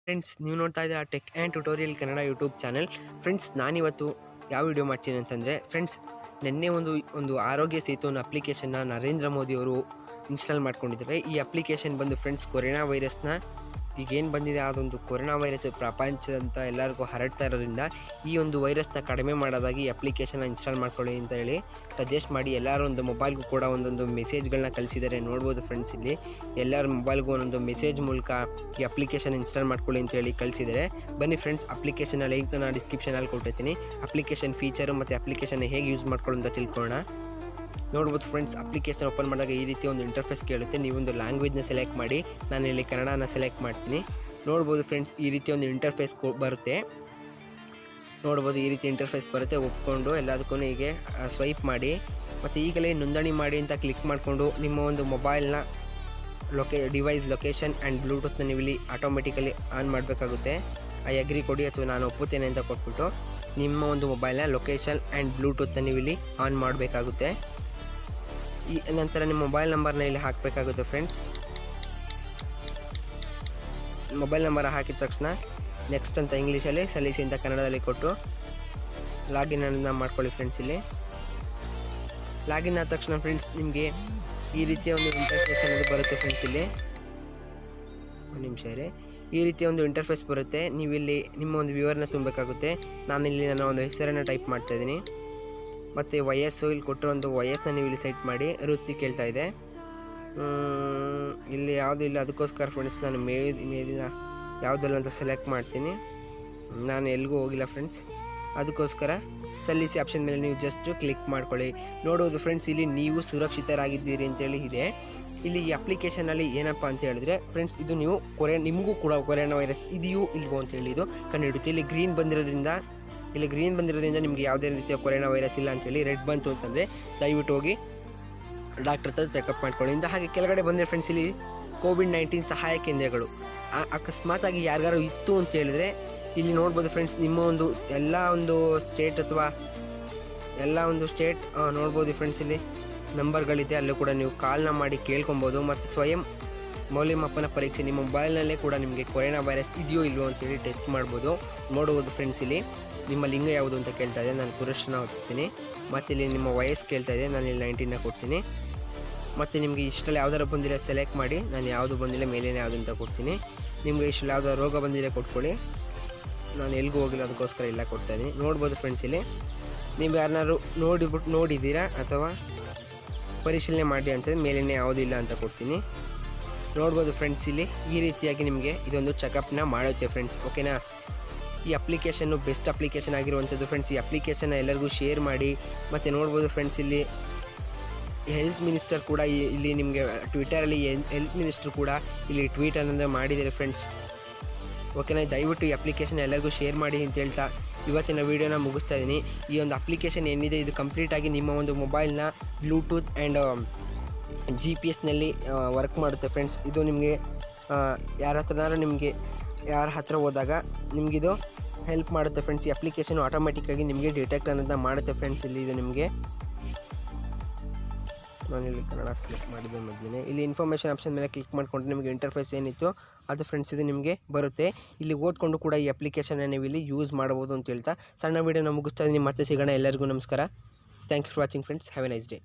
Friends, ನೀವು ನೋಡ್ತಾ ಇದ್ದೀರಾ tech and tutorial Kannada YouTube channel. Friends, ನಾನಿವತ್ತು ಯಾವ ವಿಡಿಯೋ ಮಾಡ್ತೀನಿ ಅಂತಂದರೆ, ಫ್ರೆಂಡ್ಸ್ ನಿನ್ನೆ ಒಂದು ಆರೋಗ್ಯ ಸೇತು ಅನ್ನೋ ಅಪ್ಲಿಕೇಶನ್ನ ನರೇಂದ್ರ ಮೋದಿ ಅವರು ಇನ್ಸ್ಟಾಲ್ ಮಾಡ್ಕೊಂಡಿದ್ದಾರೆ. ಈ ಅಪ್ಲಿಕೇಶನ್ ಬಂದು ಫ್ರೆಂಡ್ಸ್ ಕೊರೋನಾ ವೈರಸ್ನ ಈಗೇನು ಬಂದಿದೆ ಅದೊಂದು ಕೊರೋನಾ ವೈರಸ್ ಪ್ರಪಂಚದಂತ ಎಲ್ಲರಿಗೂ ಹರಡ್ತಾ ಇರೋದ್ರಿಂದ ಈ ಒಂದು ವೈರಸ್ನ ಕಡಿಮೆ ಮಾಡೋದಾಗಿ ಈ ಅಪ್ಲಿಕೇಶನ್ನ ಇನ್ಸ್ಟಾಲ್ ಮಾಡ್ಕೊಳ್ಳಿ ಅಂತ ಹೇಳಿ ಸಜೆಸ್ಟ್ ಮಾಡಿ ಎಲ್ಲರೂ ಒಂದು ಮೊಬೈಲ್ಗೂ ಕೂಡ ಒಂದೊಂದು ಮೆಸೇಜ್ಗಳನ್ನ ಕಳಿಸಿದ್ದಾರೆ. ನೋಡ್ಬೋದು ಫ್ರೆಂಡ್ಸ್, ಇಲ್ಲಿ ಎಲ್ಲರ ಮೊಬೈಲ್ಗೂ ಒಂದೊಂದು ಮೆಸೇಜ್ ಮೂಲಕ ಈ ಅಪ್ಲಿಕೇಶನ್ ಇನ್ಸ್ಟಾಲ್ ಮಾಡ್ಕೊಳ್ಳಿ ಅಂತ ಹೇಳಿ ಕಳಿಸಿದ್ದಾರೆ. ಬನ್ನಿ ಫ್ರೆಂಡ್ಸ್, ಅಪ್ಲಿಕೇಶನ್ನ ಲಿಂಕ್ ನಾನು ಡಿಸ್ಕ್ರಿಪ್ಷನಲ್ಲಿ ಕೊಟ್ಟಿರ್ತೀನಿ. ಅಪ್ಲಿಕೇಶನ್ ಫೀಚರು ಮತ್ತು ಅಪ್ಲಿಕೇಶನ್ ಹೇಗೆ ಯೂಸ್ ಮಾಡ್ಕೊಳ್ಳೋ ಅಂತ ತಿಳ್ಕೊಳ್ಳೋಣ. ನೋಡ್ಬೋದು ಫ್ರೆಂಡ್ಸ್, ಅಪ್ಲಿಕೇಶನ್ ಓಪನ್ ಮಾಡಿದಾಗ ಈ ರೀತಿ ಒಂದು ಇಂಟರ್ಫೇಸ್ ಕೇಳುತ್ತೆ. ನೀವೊಂದು ಲ್ಯಾಂಗ್ವೇಜ್ನ ಸೆಲೆಕ್ಟ್ ಮಾಡಿ, ನಾನು ಇಲ್ಲಿ ಕನ್ನಡನ ಸೆಲೆಕ್ಟ್ ಮಾಡ್ತೀನಿ. ನೋಡ್ಬೋದು ಫ್ರೆಂಡ್ಸ್, ಈ ರೀತಿ ಒಂದು ಇಂಟರ್ಫೇಸ್ ಬರುತ್ತೆ. ನೋಡ್ಬೋದು ಈ ರೀತಿ ಇಂಟರ್ಫೇಸ್ ಬರುತ್ತೆ. ಒಪ್ಕೊಂಡು ಎಲ್ಲದಕ್ಕೂ ಹೀಗೆ ಸ್ವೈಪ್ ಮಾಡಿ ಮತ್ತು ಈಗಲೇ ನೋಂದಣಿ ಮಾಡಿ ಅಂತ ಕ್ಲಿಕ್ ಮಾಡಿಕೊಂಡು ನಿಮ್ಮ ಒಂದು ಮೊಬೈಲ್ನ ಡಿವೈಸ್ ಲೊಕೇಶನ್ ಆ್ಯಂಡ್ ಬ್ಲೂಟೂತ್ನ ನೀವು ಇಲ್ಲಿ ಆಟೋಮೆಟಿಕಲಿ ಆನ್ ಮಾಡಬೇಕಾಗುತ್ತೆ. ಐ ಅಗ್ರಿ ಕೊಡಿ ಅಥವಾ ನಾನು ಒಪ್ಪುತ್ತೇನೆ ಅಂತ ಕೊಟ್ಬಿಟ್ಟು ನಿಮ್ಮ ಒಂದು ಮೊಬೈಲ್ನ ಲೊಕೇಶನ್ ಆ್ಯಂಡ್ ಬ್ಲೂಟೂತ್ನ ನೀವು ಇಲ್ಲಿ ಆನ್ ಮಾಡಬೇಕಾಗುತ್ತೆ. ಈ ನಂತರ ನಿಮ್ಮ ಮೊಬೈಲ್ ನಂಬರ್ನ ಇಲ್ಲಿ ಹಾಕಬೇಕಾಗುತ್ತೆ. ಫ್ರೆಂಡ್ಸ್, ಮೊಬೈಲ್ ನಂಬರ್ ಹಾಕಿದ ತಕ್ಷಣ ನೆಕ್ಸ್ಟ್ ಅಂತ ಇಂಗ್ಲೀಷಲ್ಲಿ, ಸಲ್ಲಿಸಿ ಅಂತ ಕನ್ನಡದಲ್ಲಿ ಕೊಟ್ಟು ಲಾಗಿನ್ ಅನ್ನು ಮಾಡ್ಕೊಳ್ಳಿ. ಫ್ರೆಂಡ್ಸ್, ಇಲ್ಲಿ ಲಾಗಿನ್ ಆದ ತಕ್ಷಣ ಫ್ರೆಂಡ್ಸ್ ನಿಮಗೆ ಈ ರೀತಿಯ ಒಂದು ಇಂಟರ್ಫೇಸ್ ಅನ್ನೋದು ಬರುತ್ತೆ. ಫ್ರೆಂಡ್ಸ್, ಇಲ್ಲಿ ಒಂದು ನಿಮಿಷ ಇರಿ. ಈ ರೀತಿಯ ಒಂದು ಇಂಟರ್ಫೇಸ್ ಬರುತ್ತೆ. ನೀವಿಲ್ಲಿ ನಿಮ್ಮ ಒಂದು ವಿವರನ್ನ ತುಂಬಬೇಕಾಗುತ್ತೆ. ನಾನಿಲ್ಲಿ ನನ್ನ ಒಂದು ಹೆಸರನ್ನು ಟೈಪ್ ಮಾಡ್ತಾಯಿದ್ದೀನಿ ಮತ್ತು ವಯಸ್ಸು ಇಲ್ಲಿ ಕೊಟ್ಟಿರೋ ಒಂದು ವಯಸ್ಸನ್ನ ನೀವು ಇಲ್ಲಿ ಸೆಟ್ ಮಾಡಿ. ವೃತ್ತಿ ಕೇಳ್ತಾ ಇದೆ, ಇಲ್ಲಿ ಯಾವುದೂ ಇಲ್ಲ. ಅದಕ್ಕೋಸ್ಕರ ಫ್ರೆಂಡ್ಸ್ ನಾನು ಮೇಲಿನ ಯಾವುದಲ್ಲ ಅಂತ ಸೆಲೆಕ್ಟ್ ಮಾಡ್ತೀನಿ. ನಾನು ಎಲ್ಲಿಗೂ ಹೋಗಿಲ್ಲ ಫ್ರೆಂಡ್ಸ್, ಅದಕ್ಕೋಸ್ಕರ ಸಲ್ಲಿಸಿ ಆಪ್ಷನ್ ಮೇಲೆ ನೀವು ಜಸ್ಟ್ ಕ್ಲಿಕ್ ಮಾಡ್ಕೊಳ್ಳಿ. ನೋಡೋದು ಫ್ರೆಂಡ್ಸ್, ಇಲ್ಲಿ ನೀವು ಸುರಕ್ಷಿತರಾಗಿದ್ದೀರಿ ಅಂತೇಳಿ ಇದೆ. ಇಲ್ಲಿ ಈ ಅಪ್ಲಿಕೇಶನಲ್ಲಿ ಏನಪ್ಪ ಅಂತ ಹೇಳಿದ್ರೆ ಫ್ರೆಂಡ್ಸ್, ಇದು ನೀವು ನಿಮಗೂ ಕೂಡ ಕೊರೋನಾ ವೈರಸ್ ಇದೆಯೋ ಇಲ್ವೋ ಅಂತೇಳಿ ಇದು ಕಂಡುಹಿಡುತ್ತೆ. ಇಲ್ಲಿ ಗ್ರೀನ್ ಬಂದಿರೋದ್ರಿಂದ ನಿಮಗೆ ಯಾವುದೇ ರೀತಿಯ ಕೊರೋನಾ ವೈರಸ್ ಇಲ್ಲ ಅಂತೇಳಿ. ರೆಡ್ ಬಂತು ಅಂತಂದರೆ ದಯವಿಟ್ಟು ಹೋಗಿ ಡಾಕ್ಟರ್ ಹತ್ರ ಚೆಕಪ್ ಮಾಡ್ಕೊಳ್ಳಿ ಇಂದ. ಹಾಗೆ ಕೆಳಗಡೆ ಬಂದರೆ ಫ್ರೆಂಡ್ಸ್, ಇಲ್ಲಿ ಕೋವಿಡ್-19 ಸಹಾಯ ಕೇಂದ್ರಗಳು ಅಕಸ್ಮಾತಾಗಿ ಯಾರಿಗಾರು ಇತ್ತು ಅಂತ ಹೇಳಿದ್ರೆ ಇಲ್ಲಿ ನೋಡ್ಬೋದು ಫ್ರೆಂಡ್ಸ್. ನಿಮ್ಮ ಒಂದು ಎಲ್ಲ ಒಂದು ಸ್ಟೇಟ್ ನೋಡ್ಬೋದು ಫ್ರೆಂಡ್ಸ್, ಇಲ್ಲಿ ನಂಬರ್ಗಳಿದೆ. ಅಲ್ಲೂ ಕೂಡ ನೀವು ಕಾಲ್ನ ಮಾಡಿ ಕೇಳ್ಕೊಬೋದು. ಮತ್ತು ಸ್ವಯಂ ಮೌಲ್ಯಮಾಪನ ಪರೀಕ್ಷೆ ನಿಮ್ಮ ಮೊಬೈಲ್ನಲ್ಲೇ ಕೂಡ ನಿಮಗೆ ಕೊರೋನಾ ವೈರಸ್ ಇದೆಯೋ ಇಲ್ವೋ ಅಂತೇಳಿ ಟೆಸ್ಟ್ ಮಾಡ್ಬೋದು. ನೋಡ್ಬೋದು ಫ್ರೆಂಡ್ಸ್, ಇಲ್ಲಿ ನಿಮ್ಮ ಲಿಂಗ ಯಾವುದು ಅಂತ ಕೇಳ್ತಾ ಇದೆ, ನಾನು ಪುರುಷನ ಹೊತ್ತೀನಿ. ಮತ್ತು ಇಲ್ಲಿ ನಿಮ್ಮ ವಯಸ್ಸು ಕೇಳ್ತಾ ಇದೆ, ನಾನು ಇಲ್ಲಿ 19ನ ಕೊಡ್ತೀನಿ. ಮತ್ತು ನಿಮಗೆ ಇಷ್ಟರಲ್ಲಿ ಯಾವ್ದಾರು ಬಂದಿಲ್ಲ ಸೆಲೆಕ್ಟ್ ಮಾಡಿ, ನಾನು ಯಾವುದು ಬಂದಿಲ್ಲ ಮೇಲೇನೆ ಯಾವುದು ಅಂತ ಕೊಡ್ತೀನಿ. ನಿಮಗೆ ಇಷ್ಟರಲ್ಲಿ ಯಾವುದಾದ್ರು ರೋಗ ಬಂದಿಲ್ಲ ಕೊಟ್ಕೊಳ್ಳಿ. ನಾನು ಎಲ್ಲಿಗೂ ಹೋಗಿಲ್ಲ, ಅದಕ್ಕೋಸ್ಕರ ಇಲ್ಲ ಕೊಡ್ತಾಯಿದ್ದೀನಿ. ನೋಡ್ಬೋದು ಫ್ರೆಂಡ್ಸ್, ಇಲ್ಲಿ ನೀವು ಯಾರನ್ನಾರು ನೋಡಿದ್ದೀರಾ ಅಥವಾ ಪರಿಶೀಲನೆ ಮಾಡಿ ಅಂತಂದರೆ ಮೇಲೇನೆ ಯಾವುದೂ ಇಲ್ಲ ಅಂತ ಕೊಡ್ತೀನಿ. ನೋಡ್ಬೋದು ಫ್ರೆಂಡ್ಸ್, ಇಲ್ಲಿ ಈ ರೀತಿಯಾಗಿ ನಿಮಗೆ ಇದೊಂದು ಚೆಕಪ್ನ ಮಾಡುತ್ತೆ ಫ್ರೆಂಡ್ಸ್. ಓಕೆನಾ? ಈ ಅಪ್ಲಿಕೇಶನ್ನು ಬೆಸ್ಟ್ ಅಪ್ಲಿಕೇಶನ್ ಆಗಿರುವಂಥದ್ದು ಫ್ರೆಂಡ್ಸ್. ಈ ಅಪ್ಲಿಕೇಶನ್ನ ಎಲ್ಲರಿಗೂ ಶೇರ್ ಮಾಡಿ. ಮತ್ತು ನೋಡ್ಬೋದು ಫ್ರೆಂಡ್ಸ್, ಇಲ್ಲಿ ಹೆಲ್ತ್ ಮಿನಿಸ್ಟರ್ ಕೂಡ ಇಲ್ಲಿ ನಿಮಗೆ ಟ್ವಿಟರಲ್ಲಿ ಹೆಲ್ತ್ ಮಿನಿಸ್ಟರ್ ಕೂಡ ಇಲ್ಲಿ ಟ್ವೀಟ್ ಅನ್ನೋದು ಮಾಡಿದ್ದಾರೆ ಫ್ರೆಂಡ್ಸ್. ಓಕೆನಾ? ದಯವಿಟ್ಟು ಈ ಅಪ್ಲಿಕೇಶನ್ ಎಲ್ಲರಿಗೂ ಶೇರ್ ಮಾಡಿ ಅಂತ ಹೇಳ್ತಾ ಇವತ್ತಿನ ವೀಡಿಯೋನ ಮುಗಿಸ್ತಾ ಇದ್ದೀನಿ. ಈ ಒಂದು ಅಪ್ಲಿಕೇಶನ್ ಏನಿದೆ ಇದು ಕಂಪ್ಲೀಟಾಗಿ ನಿಮ್ಮ ಒಂದು ಮೊಬೈಲ್ನ ಬ್ಲೂಟೂತ್ ಆ್ಯಂಡ್ GPS ವರ್ಕ್ ಮಾಡುತ್ತೆ ಫ್ರೆಂಡ್ಸ್. ಇದು ನಿಮಗೆ ಯಾರ ಹತ್ರ ಹೋದಾಗ ನಿಮಗಿದು ಹೆಲ್ಪ್ ಮಾಡುತ್ತೆ ಫ್ರೆಂಡ್ಸ್. ಈ ಅಪ್ಲಿಕೇಶನ್ ಆಟೋಮೆಟಿಕ್ಕಾಗಿ ನಿಮಗೆ ಡಿಟೆಕ್ಟ್ ಅನ್ನೋದನ್ನ ಮಾಡುತ್ತೆ ಫ್ರೆಂಡ್ಸ್. ಇಲ್ಲಿ ಇದು ನಿಮಗೆ ನಾನಿಲ್ಲಿ ಕನ್ನಡ ಸೆಲೆಕ್ಟ್ ಮಾಡಿದ್ದೆ ಮೊದಲೇ. ಇಲ್ಲಿ ಇನ್ಫಾರ್ಮೇಷನ್ ಆಪ್ಷನ್ ಮೇಲೆ ಕ್ಲಿಕ್ ಮಾಡಿಕೊಂಡು ನಿಮಗೆ ಇಂಟರ್ಫೇಸ್ ಏನಿತ್ತು ಅದು ಫ್ರೆಂಡ್ಸ್ ಇದು ನಿಮಗೆ ಬರುತ್ತೆ. ಇಲ್ಲಿ ಓದ್ಕೊಂಡು ಕೂಡ ಈ ಅಪ್ಲಿಕೇಶನ್ನ ನೀವು ಇಲ್ಲಿ ಯೂಸ್ ಮಾಡ್ಬೋದು ಅಂತ ಹೇಳ್ತಾ ಸಣ್ಣ ವೀಡಿಯೋನ ಮುಗಿಸ್ತಾ ಇದ್ದೀನಿ. ಮತ್ತೆ ಸಿಗೋಣ. ಎಲ್ಲರಿಗೂ ನಮಸ್ಕಾರ. Thank you for watching friends. Have a nice day.